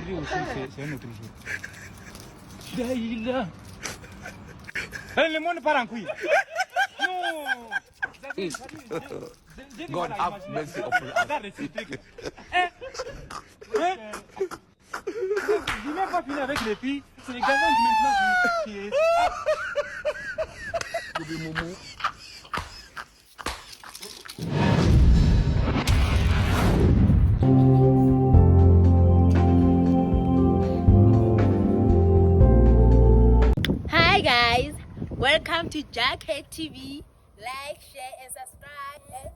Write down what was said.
Lui aussi, c'est un autre jour. Daïla. Le monde part en couille. Non. God have mercy upon us. Regarde ces trucs. Je n'ai même pas fini avec les filles. C'est les garçons maintenant qui est. Hi guys, welcome to Jackhead TV. Like, share and subscribe.